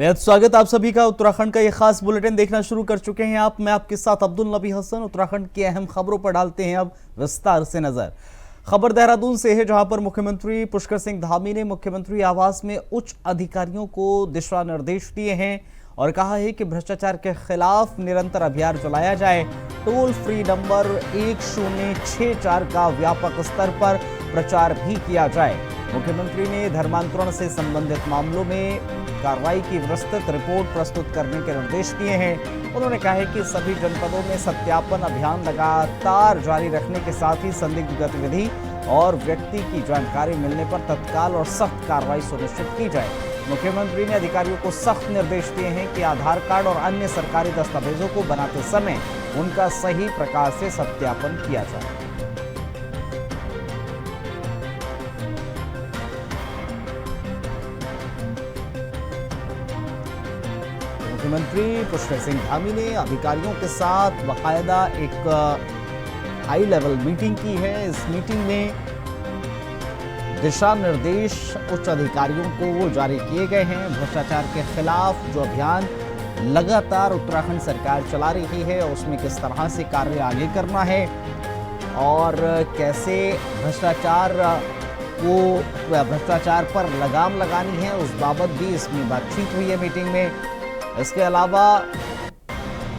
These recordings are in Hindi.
बेहद स्वागत आप सभी का। उत्तराखंड का ये खास बुलेटिन देखना शुरू कर चुके हैं आप। मैं आपके साथ अब्दुल नबी हसन। उत्तराखंड की अहम खबरों पर डालते हैं अब विस्तार से नजर। खबर देहरादून से है, जहां पर मुख्यमंत्री पुष्कर सिंह धामी ने मुख्यमंत्री आवास में उच्च अधिकारियों को दिशा निर्देश दिए हैं और कहा है कि भ्रष्टाचार के खिलाफ निरंतर अभियान चलाया जाए। टोल फ्री नंबर 1064 का व्यापक स्तर पर प्रचार भी किया जाए। मुख्यमंत्री ने धर्मांतरण से संबंधित मामलों में कार्रवाई की विस्तृत रिपोर्ट प्रस्तुत करने के निर्देश दिए हैं। उन्होंने कहा है कि सभी जनपदों में सत्यापन अभियान लगातार जारी रखने के साथ ही संदिग्ध गतिविधि और व्यक्ति की जानकारी मिलने पर तत्काल और सख्त कार्रवाई सुनिश्चित की जाए। मुख्यमंत्री ने अधिकारियों को सख्त निर्देश दिए हैं कि आधार कार्ड और अन्य सरकारी दस्तावेजों को बनाते समय उनका सही प्रकार से सत्यापन किया जाए। मुख्यमंत्री पुष्कर सिंह धामी ने अधिकारियों के साथ बाकायदा एक हाई लेवल मीटिंग की है। इस मीटिंग में दिशा निर्देश उच्च अधिकारियों को जारी किए गए हैं। भ्रष्टाचार के खिलाफ जो अभियान लगातार उत्तराखंड सरकार चला रही है, उसमें किस तरह से कार्य आगे करना है और कैसे भ्रष्टाचार पर लगाम लगानी है, उस बाबत भी इसमें बातचीत हुई है मीटिंग में। इसके अलावा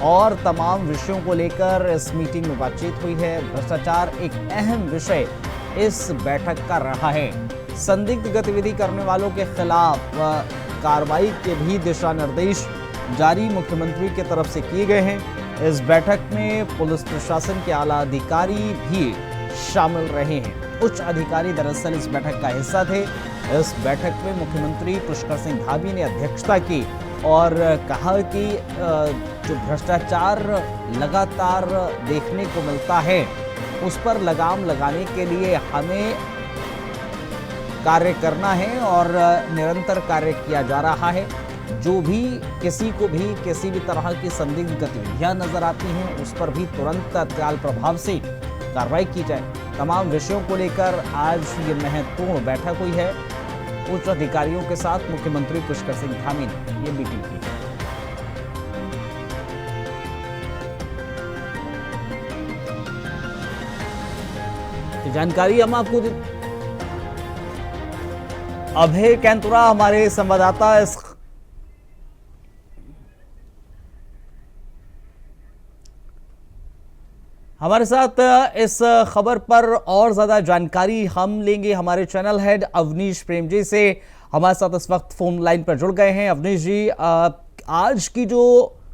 और तमाम विषयों को लेकर इस मीटिंग में बातचीत हुई है। भ्रष्टाचार एक अहम विषय इस बैठक का रहा है। संदिग्ध गतिविधि करने वालों के खिलाफ कार्रवाई के भी दिशा निर्देश जारी मुख्यमंत्री की तरफ से किए गए हैं। इस बैठक में पुलिस प्रशासन के आला अधिकारी भी शामिल रहे हैं। उच्च अधिकारी दरअसल इस बैठक का हिस्सा थे। इस बैठक में मुख्यमंत्री पुष्कर सिंह धामी ने अध्यक्षता की और कहा कि जो भ्रष्टाचार लगातार देखने को मिलता है, उस पर लगाम लगाने के लिए हमें कार्य करना है और निरंतर कार्य किया जा रहा है। जो भी किसी को भी किसी भी तरह की संदिग्ध गतिविधियां नजर आती हैं, उस पर भी तुरंत तत्काल प्रभाव से कार्रवाई की जाए। तमाम विषयों को लेकर आज ये महत्वपूर्ण बैठक हुई है। उच्च अधिकारियों के साथ मुख्यमंत्री पुष्कर सिंह धामी ने ये मीटिंग की। तो जानकारी हम आपको अभय कैंतुरा हमारे संवाददाता इस हमारे साथ इस खबर पर और ज्यादा जानकारी हम लेंगे हमारे चैनल हेड अवनीश प्रेम जी से। हमारे साथ इस वक्त फोन लाइन पर जुड़ गए हैं। अवनीश जी, आज की जो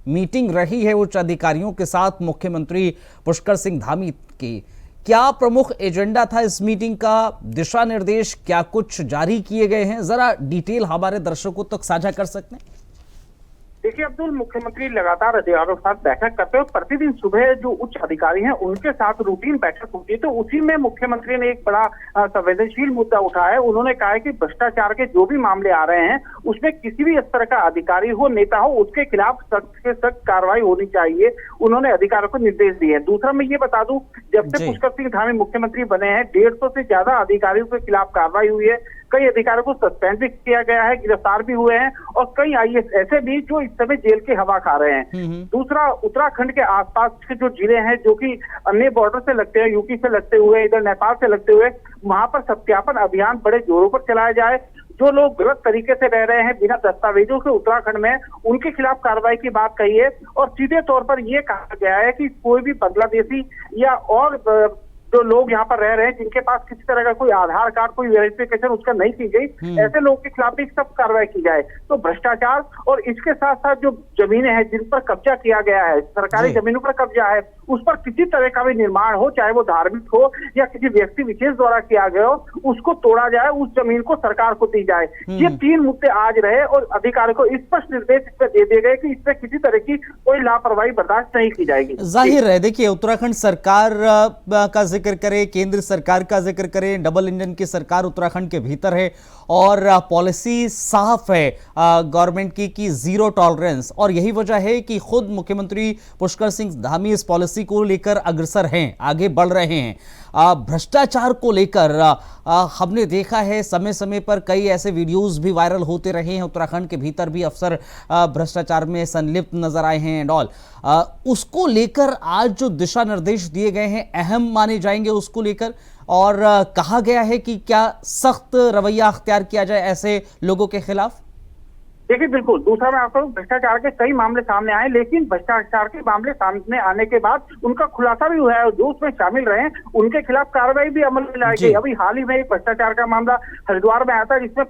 मीटिंग रही है उच्च अधिकारियों के साथ मुख्यमंत्री पुष्कर सिंह धामी की, क्या प्रमुख एजेंडा था इस मीटिंग का? दिशा निर्देश क्या कुछ जारी किए गए हैं? जरा डिटेल हमारे दर्शकों तक साझा कर सकते हैं? देखिए अब्दुल, मुख्यमंत्री लगातार अधिकारियों के साथ बैठक करते हैं। प्रतिदिन सुबह जो उच्च अधिकारी हैं उनके साथ रूटीन बैठक होती है, तो उसी में मुख्यमंत्री ने एक बड़ा संवेदनशील मुद्दा उठाया है। उन्होंने कहा है कि भ्रष्टाचार के जो भी मामले आ रहे हैं उसमें किसी भी स्तर का अधिकारी हो, नेता हो, उसके खिलाफ सख्त से सख्त कार्रवाई होनी चाहिए। उन्होंने अधिकारियों को निर्देश दिए हैं। दूसरा मैं ये बता दूं, जब से पुष्कर सिंह धामी मुख्यमंत्री बने हैं 150 से ज्यादा अधिकारियों के खिलाफ कार्रवाई हुई है। कई अधिकारियों को सस्पेंड भी किया गया है, गिरफ्तार भी हुए हैं और कई आईएएस ऐसे भी जो इस समय जेल के हवा खा रहे हैं। दूसरा, उत्तराखंड के आसपास के जो जिले हैं जो कि अन्य बॉर्डर से लगते हैं, यूपी से लगते हुए, इधर नेपाल से लगते हुए, वहां पर सत्यापन अभियान बड़े जोरों पर चलाया जाए। जो लोग गलत तरीके से रह रहे हैं बिना दस्तावेजों के उत्तराखंड में, उनके खिलाफ कार्रवाई की बात कही है। और सीधे तौर पर यह कहा गया है कि कोई भी बांग्लादेशी या और जो लोग यहाँ पर रह रहे हैं जिनके पास किसी तरह का कोई आधार कार्ड, कोई वेरिफिकेशन उसका नहीं की गई, ऐसे लोगों के खिलाफ भी सख्त कार्रवाई की जाए। तो भ्रष्टाचार और इसके साथ साथ जो जमीनें हैं जिन पर कब्जा किया गया है, सरकारी जमीनों पर कब्जा है, उस पर किसी तरह का भी निर्माण हो, चाहे वो धार्मिक हो या किसी व्यक्ति विशेष द्वारा किया गया हो, उसको तोड़ा जाए, उस जमीन को सरकार को दी जाए। ये 3 मुद्दे आज रहे और अधिकारी को स्पष्ट निर्देश इसमें दे दिए गए कि इसमें किसी तरह की कोई लापरवाही बर्दाश्त नहीं की जाएगी। जाहिर है, देखिए उत्तराखंड सरकार का जिक्र करें, केंद्र सरकार का जिक्र करें, डबल इंजन की सरकार उत्तराखंड के भीतर है और पॉलिसी साफ है गवर्नमेंट की कि जीरो टॉलरेंस, और यही वजह है कि खुद मुख्यमंत्री पुष्कर सिंह धामी इस पॉलिसी को लेकर अग्रसर हैं, आगे बढ़ रहे हैं। भ्रष्टाचार को लेकर हमने देखा है समय समय पर कई ऐसे वीडियोस भी वायरल होते रहे हैं, उत्तराखंड के भीतर भी अफसर भ्रष्टाचार में संलिप्त नजर आए हैं एंड ऑल। उसको लेकर आज जो दिशा निर्देश दिए गए हैं अहम माने जाएंगे उसको लेकर, और कहा गया है कि क्या सख्त रवैया अख्तियार किया जाए ऐसे लोगों के खिलाफ। देखिए बिल्कुल, दूसरा मैं आपको भ्रष्टाचार के कई मामले सामने आए, लेकिन भ्रष्टाचार के मामले सामने आने के बाद उनका खुलासा भी हुआ है, जो उसमें शामिल रहे उनके खिलाफ कार्रवाई भी अमल में लाई गई। अभी हाल ही में एक भ्रष्टाचार का मामला हरिद्वार में आया था, जिसमें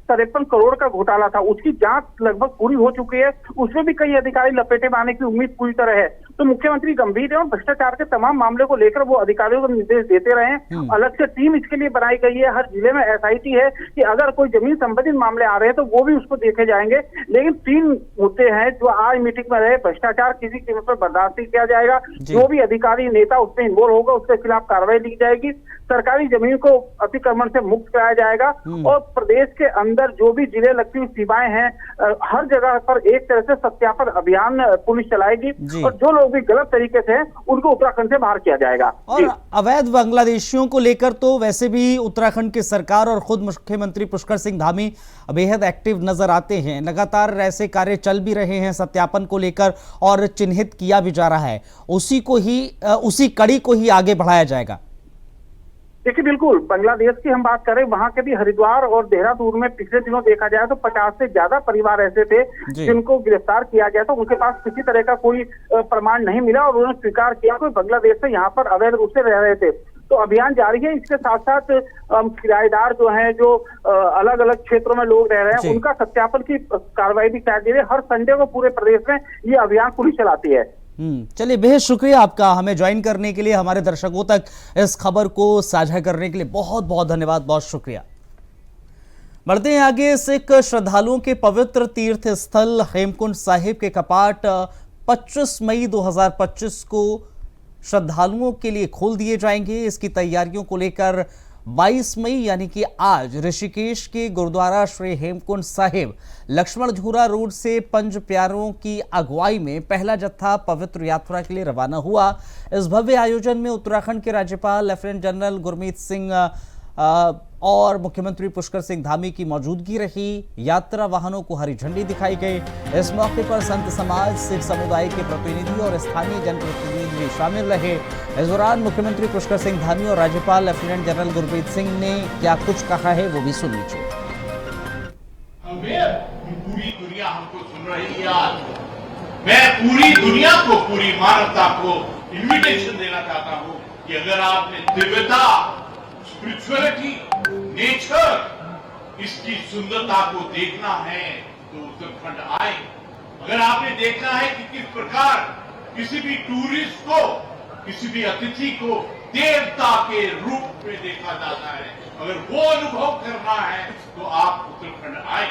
53 करोड़ का घोटाला था। उसकी जांच लगभग पूरी हो चुकी है, उसमें भी कई अधिकारी लपेटे में आने की उम्मीद पूरी तरह है। तो मुख्यमंत्री गंभीर है और भ्रष्टाचार के तमाम मामले को लेकर वो अधिकारियों को निर्देश देते रहे हैं। अलग से टीम इसके लिए बनाई गई है, हर जिले में SIT है कि अगर कोई जमीन संबंधित मामले आ रहे हैं तो वो भी उसको देखे जाएंगे। लेकिन 3 मुद्दे हैं जो आज मीटिंग में रहे। भ्रष्टाचार किसी कीमत पर बर्दाश्त नहीं किया जाएगा, जो भी अधिकारी नेता उसमें इन्वॉल्व होगा उसके खिलाफ कार्रवाई की जाएगी, सरकारी जमीन को अतिक्रमण से मुक्त कराया जाएगा, और प्रदेश के अंदर जो भी जिले लगती हुई सीमाएं हैं हर जगह पर एक तरह से सत्यापन अभियान पुलिस चलाएगी, और जो लोग भी गलत तरीके से हैं उनको उत्तराखंड से बाहर किया जाएगा। और अवैध बांग्लादेशियों को लेकर तो वैसे भी उत्तराखंड की सरकार और खुद मुख्यमंत्री पुष्कर सिंह धामी बेहद एक्टिव नजर आते हैं। लगातार ऐसे कार्य चल भी रहे हैं सत्यापन को लेकर और चिन्हित किया भी जा रहा है, उसी कड़ी को ही आगे बढ़ाया जाएगा। देखिए बिल्कुल, बांग्लादेश की हम बात करें, वहां के भी हरिद्वार और देहरादून में पिछले दिनों देखा जाए तो 50 से ज्यादा परिवार ऐसे थे जिनको गिरफ्तार किया गया था। उनके पास किसी तरह का कोई प्रमाण नहीं मिला और उन्होंने स्वीकार किया कोई बांग्लादेश से यहाँ पर अवैध रूप से रह रहे थे। तो अभियान जारी है। इसके साथ साथ किराएदार जो हैं, जो अलग अलग क्षेत्रों में लोग रह रहे हैं, उनका सत्यापन की कार्रवाई भी की जा रही है। हर संडे को पूरे प्रदेश में ये अभियान पुलिस चलाती है। चलिए, बेहद शुक्रिया आपका हमें ज्वाइन करने के लिए, हमारे दर्शकों तक इस खबर को साझा करने के लिए बहुत बहुत धन्यवाद, बहुत शुक्रिया। बढ़ते हैं आगे। सिख श्रद्धालुओं के पवित्र तीर्थ स्थल हेमकुंड साहिब के कपाट 25 मई 2025 को श्रद्धालुओं के लिए खोल दिए जाएंगे। इसकी तैयारियों को लेकर 22 मई यानी कि आज ऋषिकेश के गुरुद्वारा श्री हेमकुंड साहिब लक्ष्मण झूला रोड से पंज प्यारों की अगुवाई में पहला जत्था पवित्र यात्रा के लिए रवाना हुआ। इस भव्य आयोजन में उत्तराखंड के राज्यपाल लेफ्टिनेंट जनरल गुरमीत सिंह और मुख्यमंत्री पुष्कर सिंह धामी की मौजूदगी रही। यात्रा वाहनों को हरी झंडी दिखाई गई। इस मौके पर संत समाज, सिख समुदाय के प्रतिनिधि और स्थानीय जनप्रतिनिधि भी शामिल रहे। इस दौरान मुख्यमंत्री पुष्कर सिंह धामी और राज्यपाल लेफ्टिनेंट जनरल गुरमीत सिंह ने क्या कुछ कहा है वो भी सुन लीजिए। पूरी दुनिया हमको सुन रही है आज। मैं पूरी दुनिया को, पूरी मानवता को इन्विटेशन देना चाहता हूँ कि अगर आपने दिव्यता, स्पिरिचुअलिटी, नेचर, इसकी सुंदरता को देखना है तो उत्तराखंड आए। अगर आपने देखना है कि किस प्रकार किसी भी टूरिस्ट को, किसी भी अतिथि को देवता के रूप में देखा जाता है, अगर वो अनुभव करना है तो आप उत्तराखंड आए।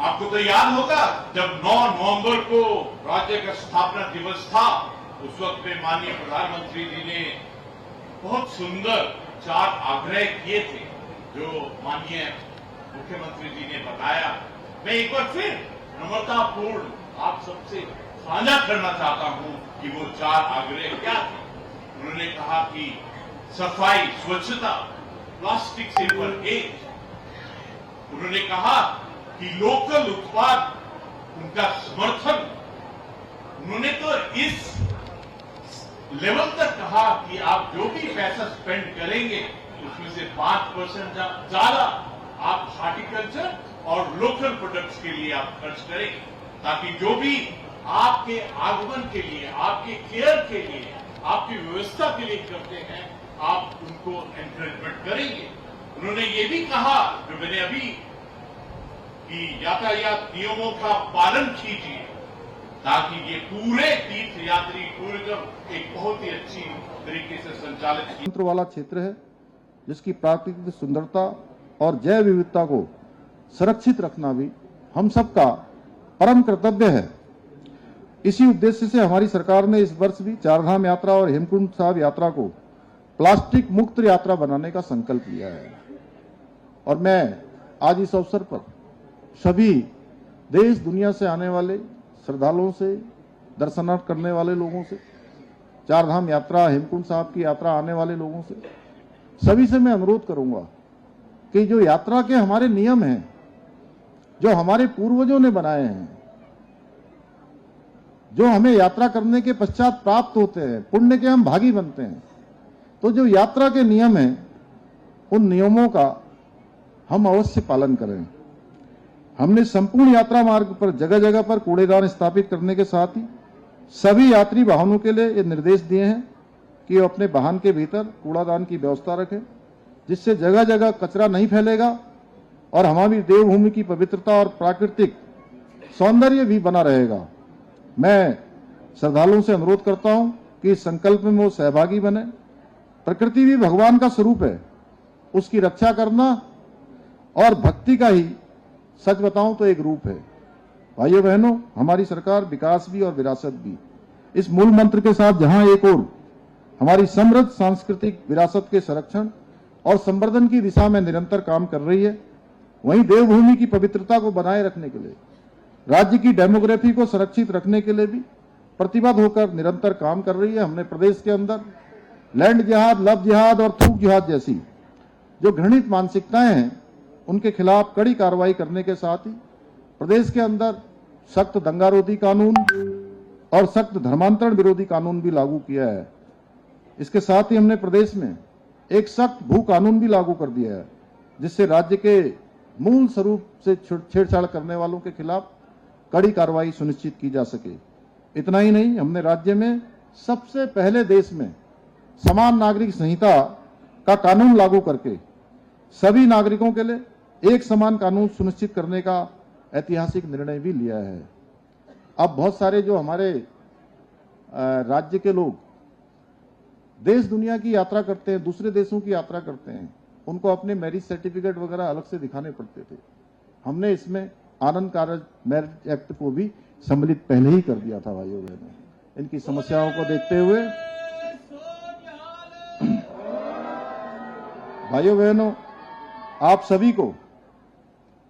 आपको तो याद होगा जब 9 नवंबर को राज्य का स्थापना दिवस था, उस वक्त में माननीय प्रधानमंत्री जी ने बहुत सुंदर 4 आग्रह किए थे जो माननीय मुख्यमंत्री जी ने बताया। मैं एक बार फिर नम्रतापूर्ण आप सबसे साझा करना चाहता हूं कि वो 4 आग्रह क्या थे। उन्होंने कहा कि सफाई, स्वच्छता, प्लास्टिक से परहेज। उन्होंने कहा कि लोकल उत्पाद, उनका समर्थन। उन्होंने तो इस लेवल तक कहा कि आप जो भी पैसा स्पेंड करेंगे उसमें से 5% ज्यादा आप हॉर्टिकल्चर और लोकल प्रोडक्ट्स के लिए आप खर्च करेंगे, ताकि जो भी आपके आगमन के लिए, आपके केयर के लिए, आपकी व्यवस्था के लिए करते हैं, आप उनको एनकरेजमेंट करेंगे। उन्होंने ये भी कहा, जो मैंने अभी, कि यातायात नियमों का पालन कीजिए ताकि ये पूरे तीर्थ यात्री टूरिज्म एक बहुत ही अच्छी तरीके से संचालित तंत्र वाला क्षेत्र है, जिसकी प्राकृतिक सुंदरता और जैव विविधता को सुरक्षित रखना भी हम सबका परम कर्तव्य है। इसी उद्देश्य से हमारी सरकार ने इस वर्ष भी चारधाम यात्रा और हेमकुंड साहिब यात्रा को प्लास्टिक मुक्त यात्रा बनाने का संकल्प लिया है। और मैं आज इस अवसर पर सभी देश दुनिया से आने वाले श्रद्धालुओं से, दर्शनार्थ करने वाले लोगों से, चारधाम यात्रा, हेमकुंड साहब की यात्रा आने वाले लोगों से, सभी से मैं अनुरोध करूंगा कि जो यात्रा के हमारे नियम हैं, जो हमारे पूर्वजों ने बनाए हैं, जो हमें यात्रा करने के पश्चात प्राप्त होते हैं, पुण्य के हम भागी बनते हैं, तो जो यात्रा के नियम हैं, उन नियमों का हम अवश्य पालन करें। हमने संपूर्ण यात्रा मार्ग पर जगह जगह पर कूड़ेदान स्थापित करने के साथ ही सभी यात्री वाहनों के लिए ये निर्देश दिए हैं कि वो अपने वाहन के भीतर कूड़ादान की व्यवस्था रखें, जिससे जगह जगह कचरा नहीं फैलेगा और हमारी देवभूमि की पवित्रता और प्राकृतिक सौंदर्य भी बना रहेगा। मैं श्रद्धालुओं से अनुरोध करता हूं कि इस संकल्प में वो सहभागी बने। प्रकृति भी भगवान का स्वरूप है, उसकी रक्षा करना और भक्ति का ही सच बताऊं तो एक रूप है। भाइयों बहनों, हमारी सरकार विकास भी और विरासत भी, इस मूल मंत्र के साथ जहां एक ओर हमारी समृद्ध सांस्कृतिक विरासत के संरक्षण और संवर्धन की दिशा में निरंतर काम कर रही है, वहीं देवभूमि की पवित्रता को बनाए रखने के लिए, राज्य की डेमोग्राफी को सुरक्षित रखने के लिए भी प्रतिबद्ध होकर निरंतर काम कर रही है। हमने प्रदेश के अंदर लैंड जिहाद, लव जिहाद और थूक जिहाद जैसी जो घृणित मानसिकताएं हैं, उनके खिलाफ कड़ी कार्रवाई करने के साथ ही प्रदेश के अंदर सख्त दंगारोधी कानून और सख्त धर्मांतरण विरोधी कानून भी लागू किया है। इसके साथ ही हमने प्रदेश में एक सख्त भू कानून भी लागू कर दिया है, जिससे राज्य के मूल स्वरूप से छेड़छाड़ करने वालों के खिलाफ कड़ी कार्रवाई सुनिश्चित की जा सके। इतना ही नहीं, हमने राज्य में सबसे पहले देश में समान नागरिक संहिता का कानून लागू करके सभी नागरिकों के लिए एक समान कानून सुनिश्चित करने का ऐतिहासिक निर्णय भी लिया है। अब बहुत सारे जो हमारे राज्य के लोग देश दुनिया की यात्रा करते हैं, दूसरे देशों की यात्रा करते हैं, उनको अपने मैरिज सर्टिफिकेट वगैरह अलग से दिखाने पड़ते थे। हमने इसमें आनंद कारज मैरिज एक्ट को भी सम्मिलित पहले ही कर दिया था। भाइयों बहनों, इनकी समस्याओं को देखते हुए भाइयों बहनों, आप सभी को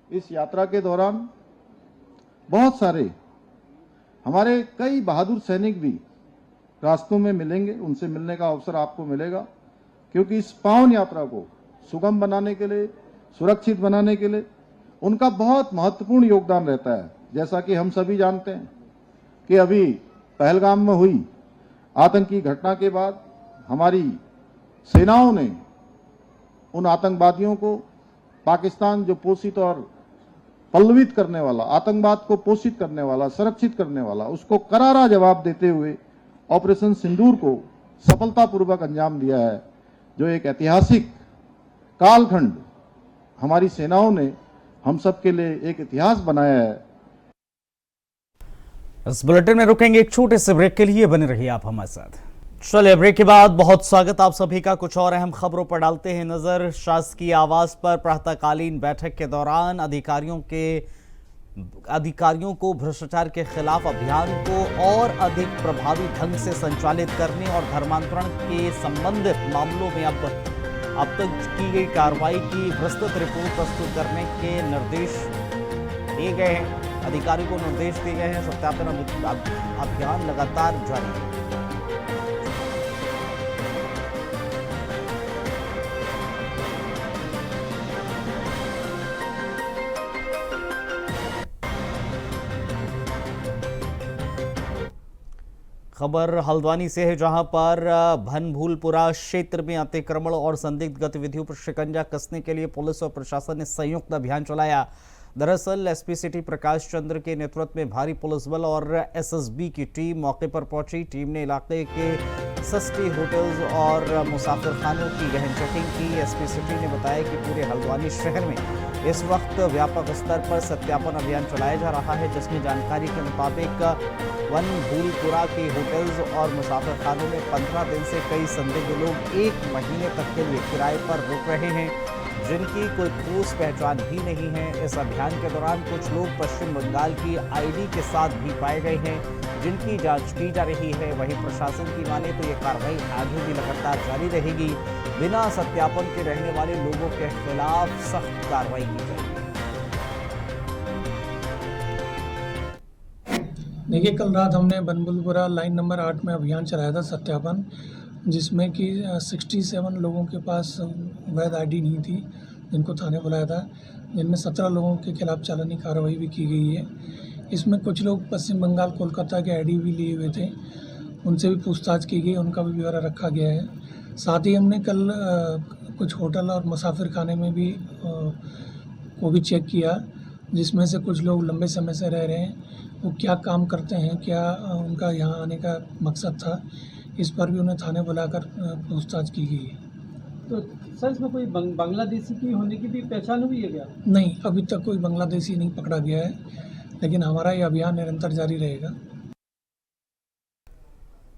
इस यात्रा के दौरान बहुत सारे हमारे कई बहादुर सैनिक भी रास्तों में मिलेंगे, उनसे मिलने का अवसर आपको मिलेगा, क्योंकि इस पावन यात्रा को सुगम बनाने के लिए, सुरक्षित बनाने के लिए उनका बहुत महत्वपूर्ण योगदान रहता है। जैसा कि हम सभी जानते हैं कि अभी पहलगाम में हुई आतंकी घटना के बाद हमारी सेनाओं ने उन आतंकवादियों को, पाकिस्तान जो पोषित और पल्लवित करने वाला, आतंकवाद को पोषित करने वाला, संरक्षित करने वाला, उसको करारा जवाब देते हुए ऑपरेशन सिंदूर को सफलतापूर्वक अंजाम दिया है, जो एक ऐतिहासिक कालखंड हमारी सेनाओं ने हम सब के लिए एक इतिहास बनाया है। इस बुलेटिन में रुकेंगे एक छोटे से ब्रेक के लिए, बने रहिए आप हमारे साथ। चलिए, ब्रेक के बाद बहुत स्वागत आप सभी का। कुछ और अहम खबरों पर डालते हैं नजर। शासकीय आवास पर प्रातःकालीन बैठक के दौरान अधिकारियों को भ्रष्टाचार के खिलाफ अभियान को और अधिक प्रभावी ढंग से संचालित करने और धर्मांतरण के संबंधित मामलों में अब तक की गई कार्रवाई की विस्तृत रिपोर्ट प्रस्तुत करने के निर्देश दिए गए हैं। अधिकारियों को निर्देश दिए गए हैं। सत्यापन अभियान लगातार जारी है। खबर हल्द्वानी से है, जहां पर भनभूलपुरा क्षेत्र में अतिक्रमण और संदिग्ध गतिविधियों पर शिकंजा कसने के लिए पुलिस और प्रशासन ने संयुक्त अभियान चलाया। दरअसल एसपी सिटी प्रकाश चंद्र के नेतृत्व में भारी पुलिस बल और एसएसबी की टीम मौके पर पहुंची। टीम ने इलाके के सस्ती होटल्स और मुसाफिर खानों की गहन चेकिंग की। एसपी सिटी ने बताया कि पूरे हल्द्वानी शहर में इस वक्त व्यापक स्तर पर सत्यापन अभियान चलाया जा रहा है, जिसमें जानकारी के मुताबिक भनभूलपुरा के होटल्स और मुसाफिर खानों में 15 दिन से कई संदिग्ध लोग 1 महीने तक के लिए किराए पर रुक रहे हैं। जिनकी कोई ठोस पहचान भी नहीं है। इस अभियान के दौरान कुछ लोग पश्चिम बंगाल की आईडी के साथ भी पाए गए हैं, जिनकी जांच की जा रही है। वहीं प्रशासन की माने तो ये कार्रवाई आगे भी लगातार जारी रहेगी। बिना सत्यापन के रहने वाले लोगों के खिलाफ सख्त कार्रवाई की जाएगी। देखिए, कल रात हमने बनबुलपुरा लाइन नंबर 8 में अभियान चलाया था सत्यापन, जिसमें कि 67 लोगों के पास वैध आईडी नहीं थी, जिनको थाने बुलाया था, जिनमें 17 लोगों के खिलाफ चालानी कार्रवाई भी की गई है। इसमें कुछ लोग पश्चिम बंगाल कोलकाता के आईडी भी लिए हुए थे, उनसे भी पूछताछ की गई, उनका भी ब्यौरा रखा गया है। साथ ही हमने कल कुछ होटल और मुसाफिर खाने में भी को भी चेक किया, जिसमें से कुछ लोग लंबे समय से रह रहे हैं। वो क्या काम करते हैं, क्या उनका यहाँ आने का मकसद था, इस पर भी उन्हें थाने बुलाकर पूछताछ की गई है। तो सर, इसमें कोई बांग्लादेशी की होने की भी पहचान हुई है क्या? नहीं, अभी तक कोई बांग्लादेशी नहीं पकड़ा गया है, लेकिन हमारा ये अभियान निरंतर जारी रहेगा।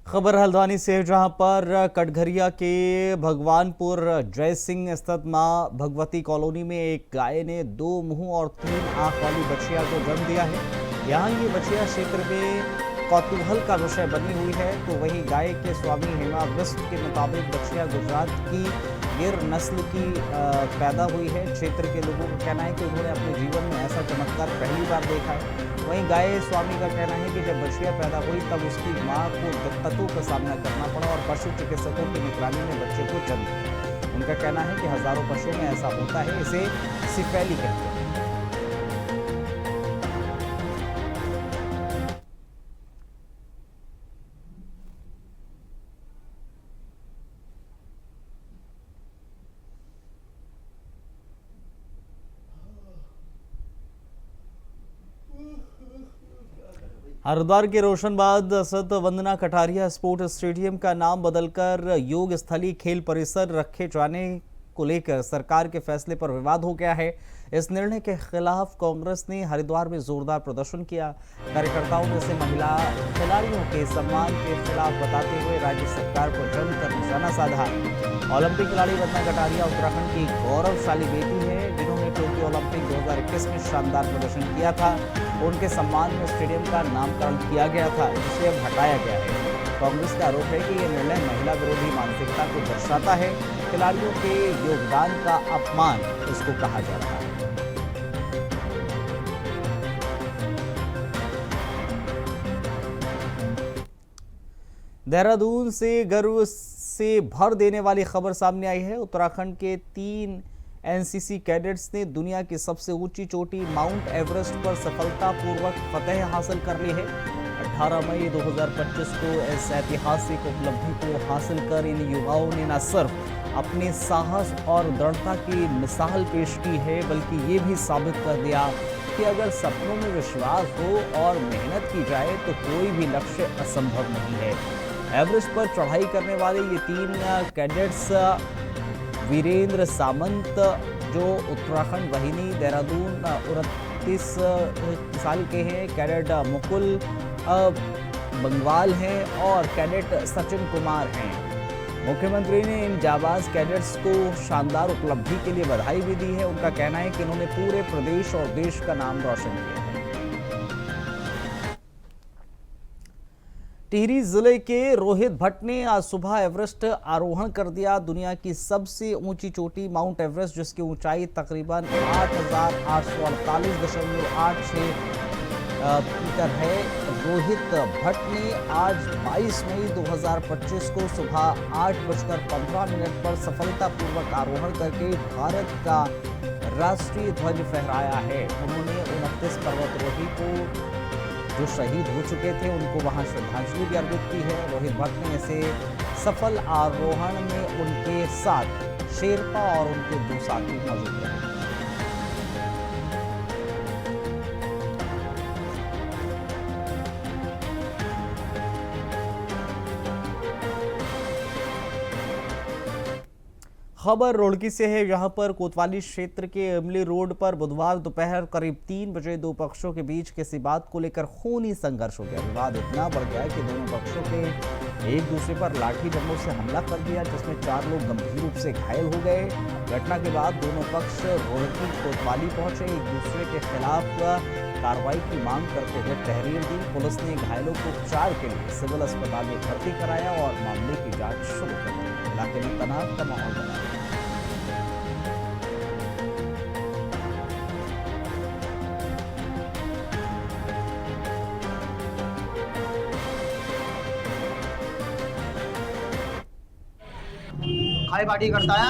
खबर हल्द्वानी से, जहां पर कटघरिया के भगवानपुर जय सिंह स्थित मां भगवती कॉलोनी में एक गाय ने 2 मुंह और 3 आंख वाली बछिया को जन्म दिया है। यहां ये बछिया क्षेत्र में कौतूहल का विषय बनी हुई है। तो वहीं गाय के स्वामी हेमा बिष्ट के मुताबिक बछिया गुजरात की गिर नस्ल की पैदा हुई है। क्षेत्र के लोगों का कहना है कि उन्होंने अपने जीवन में ऐसा चमत्कार पहली बार देखा है। वहीं गाय स्वामी का कहना है कि जब बछिया पैदा हुई तब उसकी मां को दिक्कतों का सामना करना पड़ा और पशु चिकित्सकों की निगरानी में बच्चे को जन्म दिया। उनका कहना है कि हजारों पशुओं में ऐसा होता है, इसे सिफेली कहते हैं। हरिद्वार के रोशनबाद स्थित वंदना कटारिया स्पोर्ट स्टेडियम का नाम बदलकर योग स्थली खेल परिसर रखे जाने को लेकर सरकार के फैसले पर विवाद हो गया है। इस निर्णय के खिलाफ कांग्रेस ने हरिद्वार में जोरदार प्रदर्शन किया। कार्यकर्ताओं ने इसे महिला खिलाड़ियों के सम्मान के खिलाफ बताते हुए राज्य सरकार को जमकर निशाना साधा। ओलंपिक खिलाड़ी वंदना कटारिया उत्तराखंड की गौरवशाली बेटी है, जिन्होंने टोक्यो ओलंपिक 2021 में शानदार प्रदर्शन किया था। उनके सम्मान में स्टेडियम का नामकरण किया गया था, जिसे अब हटाया गया है। कांग्रेस का आरोप है कि यह निर्णय महिला विरोधी मानसिकता को दर्शाता है। खिलाड़ियों के योगदान का अपमान इसको कहा जा रहा है। देहरादून से गर्व से भर देने वाली खबर सामने आई है। उत्तराखंड के 3 एनसीसी कैडेट्स ने दुनिया की सबसे ऊंची चोटी माउंट एवरेस्ट पर सफलतापूर्वक फतह हासिल कर ली है। 18 मई 2025 को इस ऐतिहासिक उपलब्धि को हासिल कर इन युवाओं ने न सिर्फ अपने साहस और दृढ़ता की मिसाल पेश की है, बल्कि ये भी साबित कर दिया कि अगर सपनों में विश्वास हो और मेहनत की जाए तो कोई भी लक्ष्य असंभव नहीं है। एवरेस्ट पर चढ़ाई करने वाले ये 3 कैडेट्स वीरेंद्र सामंत, जो उत्तराखंड वाहिनी देहरादून 29 साल के हैं, कैडेट मुकुल बंगवाल हैं और कैडेट सचिन कुमार हैं। मुख्यमंत्री ने इन जाबाज कैडेट्स को शानदार उपलब्धि के लिए बधाई भी दी है। उनका कहना है कि इन्होंने पूरे प्रदेश और देश का नाम रोशन किया है। टिहरी जिले के रोहित भट्ट ने आज सुबह एवरेस्ट आरोहण कर दिया। दुनिया की सबसे ऊंची चोटी माउंट एवरेस्ट, जिसकी ऊंचाई तकरीबन 8,848.86 मीटर है। रोहित भट्ट ने आज 22 मई 2025 को सुबह 8:15 पर सफलतापूर्वक आरोहण करके भारत का राष्ट्रीय ध्वज फहराया है। उन्होंने 29 पर्वतारोही को जो शहीद हो चुके थे उनको वहां श्रद्धांजलि भी अर्पित की है। रोहित भट्ट ने ऐसे सफल आरोहण में उनके साथ शेरपा और उनके 2 साथी मौजूद रहे। खबर रुड़की से है, जहां पर कोतवाली क्षेत्र के इमली रोड पर बुधवार दोपहर करीब 3 बजे 2 पक्षों के बीच किसी बात को लेकर खूनी संघर्ष हो गया। विवाद इतना बढ़ गया कि दोनों पक्षों के एक दूसरे पर लाठी डंडों से हमला कर दिया, जिसमें 4 लोग गंभीर रूप से घायल हो गए। घटना के बाद दोनों पक्ष रोहतकी कोतवाली पहुंचे, एक दूसरे के खिलाफ कार्रवाई की मांग करते हुए तहरीर दी। पुलिस ने घायलों को उपचार के लिए सिविल अस्पताल में भर्ती कराया और मामले की जांच शुरू कर दी। इलाके में तनाव का माहौल बना। खाई बाटी करता है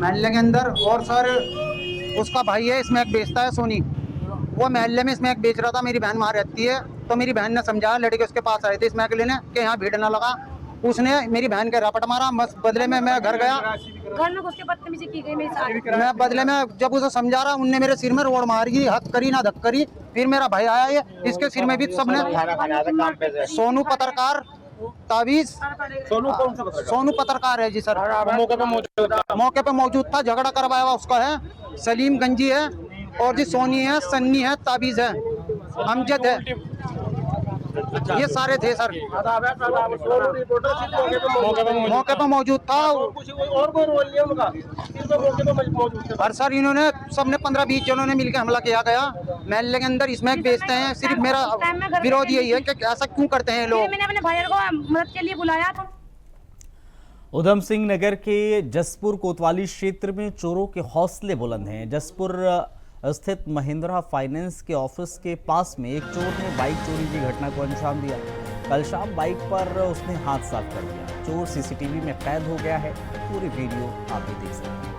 महल्ले के अंदर, और सर उसका भाई है स्मैक बेचता है सोनी, वो महल्ले में स्मैक बेच रहा था। मेरी बहन वहाँ रहती है, तो मेरी बहन ने समझाया, लड़के उसके पास आए थे स्मैक लेने कि यहाँ भीड़ ना लगा। उसने मेरी बहन के रपट मारा, बस बदले में मैं घर गया, घर में घुस के बदतमीजी की गई मेरे साथ। मैं बदले में जब उसे समझा रहा, उनने मेरे सिर में रोड मारी, हक करी ना धक करी। फिर मेरा भाई आया, ये इसके सिर में भी सबने। सोनू पत्रकार ताबीज, सोनू पत्रकार है जी सर, मौके पे मौजूद था। झगड़ा करवाया हुआ उसका है, सलीम गंजी है, और जी सोनी है, सन्नी है, ताबीज है, अमजद है, ये सारे थे सर। मौके पे मौजूद था। और सर इन्होंने सबने 15-20 जनों ने मिलकर हमला किया गया महल्ले के अंदर। इसमें बेचते हैं, सिर्फ मेरा विरोध यही है कि ऐसा क्यों करते हैं लोग। मैंने अपने भाई को मदद के लिए बुलाया था। उधम सिंह नगर के जसपुर कोतवाली क्षेत्र में चोरों के हौसले बुलंद हैं। जसपुर स्थित महिंद्रा फाइनेंस के ऑफिस के पास में एक चोर ने बाइक चोरी की घटना को अंजाम दिया। कल शाम बाइक पर उसने हाथ साफ कर दिया। चोर सीसीटीवी में कैद हो गया है। पूरी वीडियो आप भी देख सकते हैं।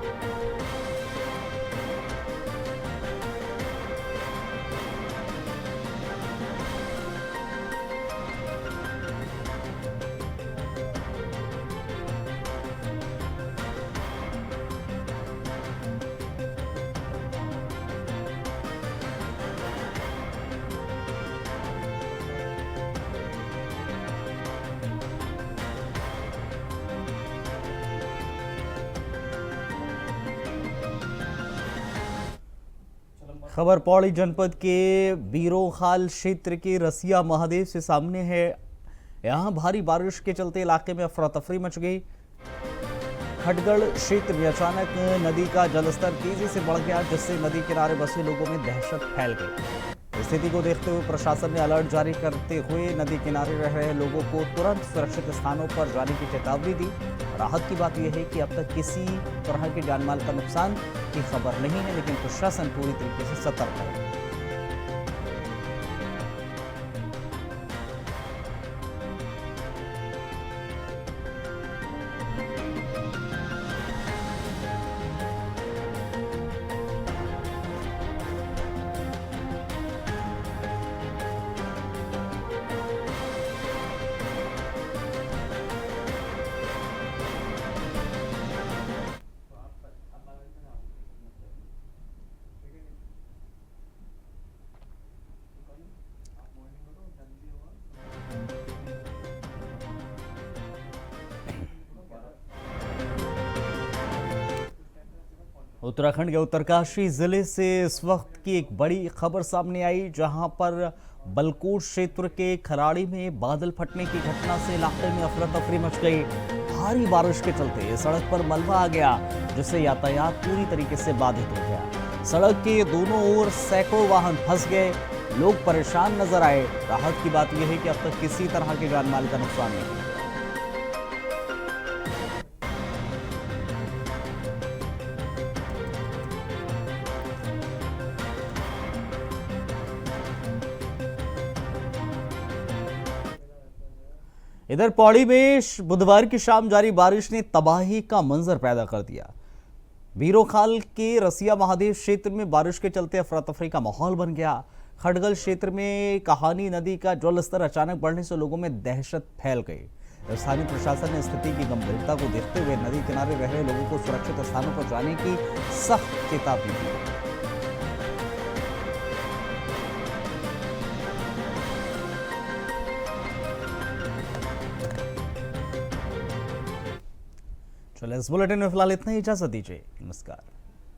खबर पौड़ी जनपद के बीरोखाल क्षेत्र के रसिया महादेव से सामने है। यहां भारी बारिश के चलते इलाके में अफरा तफरी मच गई। खटगढ़ क्षेत्र में अचानक नदी का जलस्तर तेजी से बढ़ गया, जिससे नदी किनारे बसे लोगों में दहशत फैल गई। स्थिति को देखते हुए प्रशासन ने अलर्ट जारी करते हुए नदी किनारे रह रहे लोगों को तुरंत सुरक्षित स्थानों पर जाने की चेतावनी दी। राहत की बात यह है कि अब तक किसी तरह के जानमाल का नुकसान की खबर नहीं है, लेकिन प्रशासन पूरी तरीके से सतर्क है। उत्तराखंड के उत्तरकाशी जिले से इस वक्त की एक बड़ी खबर सामने आई, जहां पर बलकोट क्षेत्र के खराड़ी में बादल फटने की घटना से इलाके में अफरा तफरी मच गई। भारी बारिश के चलते सड़क पर मलबा आ गया, जिससे यातायात पूरी तरीके से बाधित हो गया। सड़क के दोनों ओर सैकड़ों वाहन फंस गए, लोग परेशान नजर आए। राहत की बात यह है कि अब तक किसी तरह के जानमाल का नुकसान नहीं हुआ। इधर पौड़ी में बुधवार की शाम जारी बारिश ने तबाही का मंजर पैदा कर दिया। बीरोखाल के रसिया महादेव क्षेत्र में बारिश के चलते अफरा तफरी का माहौल बन गया। खटगल क्षेत्र में कहानी नदी का जलस्तर अचानक बढ़ने से लोगों में दहशत फैल गई। स्थानीय प्रशासन ने स्थिति की गंभीरता को देखते हुए नदी किनारे रह रहे लोगों को सुरक्षित स्थानों पर जाने की सख्त चेतावनी दी। चलिए इस बुलेटिन में फिलहाल इतना ही, इजाजत दीजिए, नमस्कार।